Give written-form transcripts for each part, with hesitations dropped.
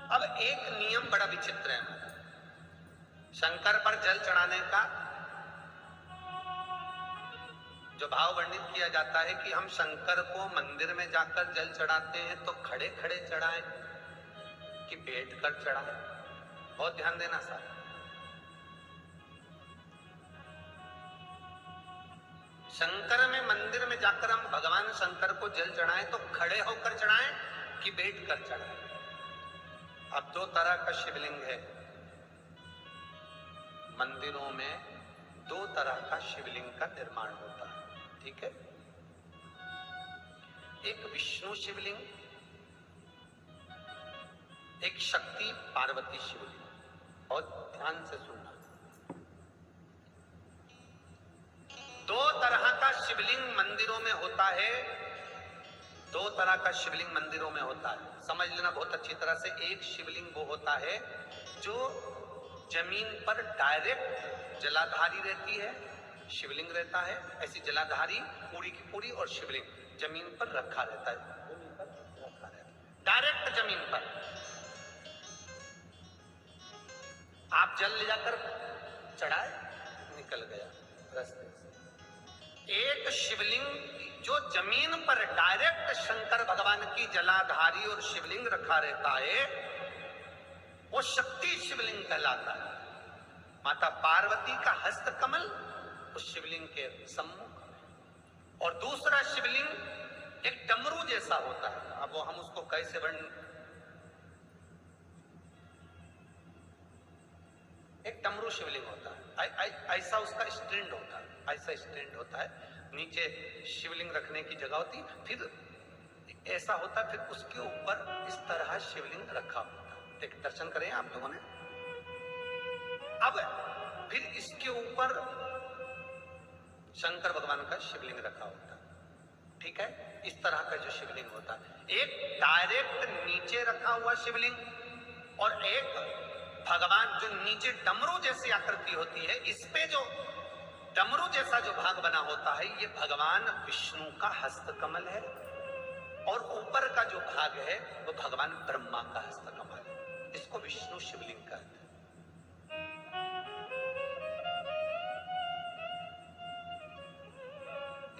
अब एक नियम बड़ा विचित्र है शंकर पर जल चढ़ाने का। जो भाव वर्णित किया जाता है कि हम शंकर को मंदिर में जाकर जल चढ़ाते हैं तो खड़े खड़े चढ़ाएं कि बैठ कर चढ़ाएं। बहुत ध्यान देना सर। शंकर में मंदिर में जाकर हम भगवान शंकर को जल चढ़ाएं तो खड़े होकर चढ़ाएं कि बैठ कर चढ़ाएं। अब दो तरह का शिवलिंग है मंदिरों में, दो तरह का शिवलिंग का निर्माण होता है, ठीक है। एक विष्णु शिवलिंग, एक शक्ति पार्वती शिवलिंग। और ध्यान से सुनना, दो तरह का शिवलिंग मंदिरों में होता है, दो तरह का शिवलिंग मंदिरों में होता है। समझ लेना बहुत अच्छी तरह से। एक शिवलिंग वो होता है जो जमीन पर डायरेक्ट जलाधारी रहती है, शिवलिंग रहता है ऐसी जलाधारी पूरी की पूरी, और शिवलिंग जमीन पर रखा रहता है, जमीन पर रखा रहता है, डायरेक्ट जमीन पर। आप जल ले जाकर चढ़ाए, निकल गया रास्ते से। एक शिवलिंग जो जमीन पर डायरेक्ट शंकर भगवान की जलाधारी और शिवलिंग रखा रहता है वो शक्ति शिवलिंग कहलाता है। माता पार्वती का हस्त कमल उस शिवलिंग के सम्मुख। और दूसरा शिवलिंग एक डमरू जैसा होता है। अब वो हम उसको कैसे वर्णन, एक डमरू शिवलिंग होता है, ऐसा उसका स्टैंड होता है, ऐसा स्टैंड होता है, नीचे शिवलिंग रखने की जगह होती, फिर ऐसा होता है, फिर उसके ऊपर इस तरह शिवलिंग रखा होता है। एक दर्शन करें आप लोगों ने। अब फिर इसके ऊपर शंकर भगवान का शिवलिंग रखा होता है, ठीक है। इस तरह का जो शिवलिंग होता है, एक डायरेक्ट नीचे रखा हुआ शिवलिंग और एक भगवान जो नीचे डमरू जैसी आकृति होती है, इस पे जो डमरू जैसा जो भाग बना होता है ये भगवान विष्णु का हस्तकमल है, और ऊपर का जो भाग है वो भगवान ब्रह्मा का हस्तकमल है। इसको विष्णु शिवलिंग कहते हैं।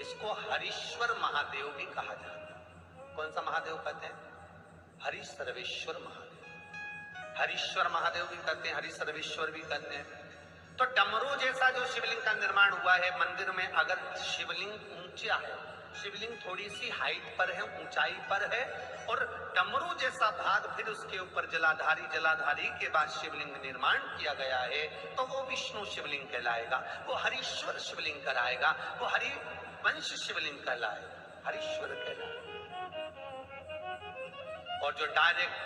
इसको हरीश्वर महादेव भी कहा जाता है। कौन सा महादेव कहते हैं? हरि सर्वेश्वर महादेव। हरीश्वर महादेव भी कहते हैं, हरि सर्वेश्वर भी कहते हैं। तो डमरू जैसा जो शिवलिंग का निर्माण हुआ है मंदिर में, अगर शिवलिंग ऊंचा है, शिवलिंग थोड़ी सी हाइट पर है, ऊंचाई पर है, और डमरू जैसा भाग फिर उसके ऊपर जलाधारी के बाद शिवलिंग निर्माण किया गया है, तो वो विष्णु शिवलिंग कहलाएगा, वो हरीश्वर शिवलिंग कहलाएगा, वो हरिवंश शिवलिंग कहलाएगा, हरीश्वर कहलाएगा। और जो डायरेक्ट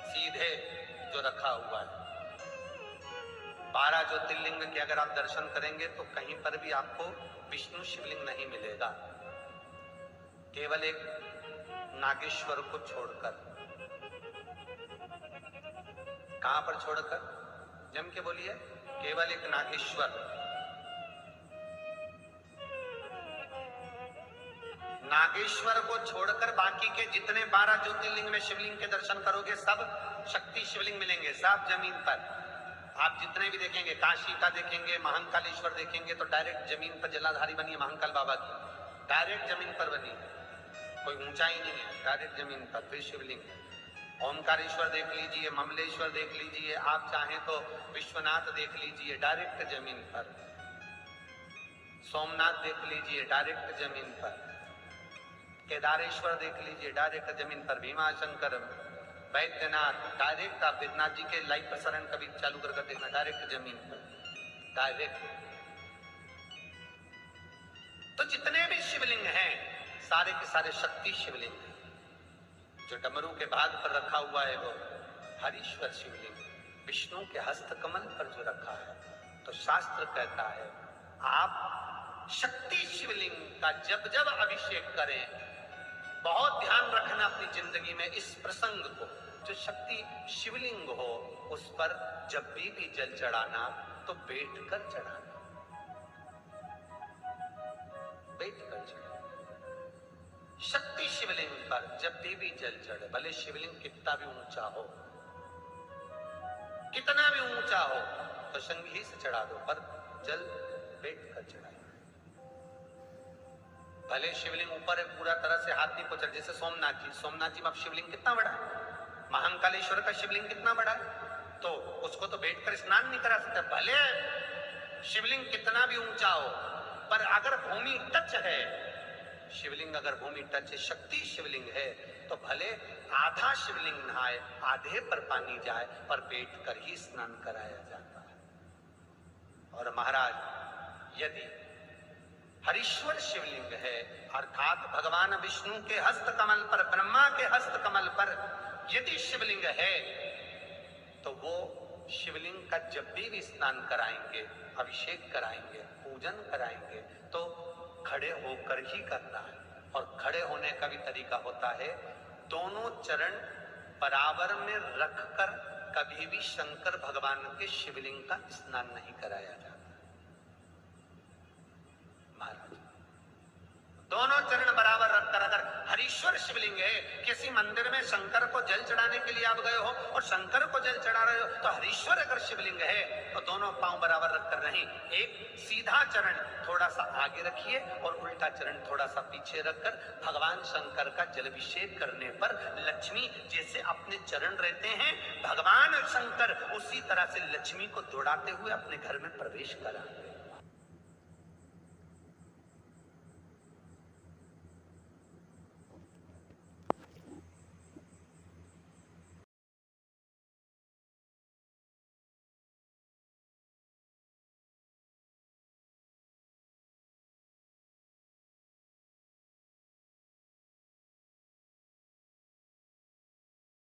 सीधे जो रखा हुआ है, 12 ज्योतिर्लिंग के अगर आप दर्शन करेंगे तो कहीं पर भी आपको विष्णु शिवलिंग नहीं मिलेगा, केवल एक नागेश्वर को छोड़कर। कहां पर छोड़कर? जम के बोलिए। केवल एक नागेश्वर, नागेश्वर को छोड़कर बाकी के जितने 12 ज्योतिर्लिंग में शिवलिंग के दर्शन करोगे सब शक्ति शिवलिंग मिलेंगे, सब जमीन पर। आप जितने भी देखेंगे, काशी का देखेंगे, महाकालेश्वर देखेंगे तो डायरेक्ट जमीन पर जलाधारी बनी है महाकाल बाबा की, डायरेक्ट जमीन पर बनी है, कोई ऊंचाई नहीं है, डायरेक्ट जमीन पर फिर शिवलिंग है। ओमकारेश्वर देख लीजिए, ममलेश्वर देख लीजिए, आप चाहें तो विश्वनाथ देख लीजिए, डायरेक्ट जमीन पर। सोमनाथ देख लीजिए, डायरेक्ट जमीन पर। केदारेश्वर देख लीजिए, डायरेक्ट जमीन पर। भीमाशंकर, वैद्यनाथ, डायरेक्ट। आप वेदनाथ जी के लाइव प्रसारण कभी चालू कर देखना, डायरेक्ट जमीन पर, डायरेक्ट। तो जितने भी शिवलिंग हैं सारे के सारे शक्ति शिवलिंग हैं। जो डमरू के भाग पर रखा हुआ है वो हरीश्वर शिवलिंग, विष्णु के हस्तकमल पर जो रखा है। तो शास्त्र कहता है आप शक्ति शिवलिंग का जब जब अभिषेक करें, बहुत ध्यान रखना अपनी जिंदगी में इस प्रसंग को, जो शक्ति शिवलिंग हो उस पर जब भी जल चढ़ाना तो बैठकर चढ़ाना, बैठकर चढ़ाना। शक्ति शिवलिंग पर जब भी जल चढ़े, भले शिवलिंग कितना भी ऊंचा हो, कितना भी ऊंचा हो, तो शंख ही से चढ़ा दो, पर जल बैठ कर चढ़ाए। भले शिवलिंग ऊपर है, पूरा तरह से हाथ नहीं पहुंचा, जैसे सोमनाथ जी में अब शिवलिंग कितना बड़ा है, महाकालेश्वर का शिवलिंग कितना बड़ा है, तो उसको तो बैठकर स्नान नहीं करा सकते। भले शिवलिंग कितना भी ऊंचा हो, पर अगर भूमि टच है, शिवलिंग अगर भूमि टच है, शक्ति शिवलिंग है, तो भले आधा शिवलिंग नहाए, आधे पर पानी जाए, पर बैठकर ही स्नान कराया जाता है। और महाराज यदि हरीश्वर शिवलिंग है, अर्थात भगवान विष्णु के हस्त कमल पर, ब्रह्मा के हस्त कमल पर यदि शिवलिंग है, तो वो शिवलिंग का जब भी स्नान कराएंगे, अभिषेक कराएंगे, पूजन कराएंगे, तो खड़े होकर ही करना है। और खड़े होने का भी तरीका होता है, दोनों चरण बराबर में रखकर कभी भी शंकर भगवान के शिवलिंग का स्नान नहीं कराया जाता। महाराज दोनों चरण बराबर रखकर, अगर हरीश्वर शिवलिंग है, किसी मंदिर में शंकर को जल चढ़ाने के लिए आप गए हो और शंकर को जल चढ़ा रहे हो, तो हरीश्वर अगर शिवलिंग है तो दोनों पांव बराबर रखकर नहीं, एक सीधा चरण थोड़ा सा आगे रखिए और उल्टा चरण थोड़ा सा पीछे रखकर भगवान शंकर का जलाभिषेक करने पर लक्ष्मी जैसे अपने चरण रहते हैं, भगवान शंकर उसी तरह से लक्ष्मी को दौड़ाते हुए अपने घर में प्रवेश कराएंगे।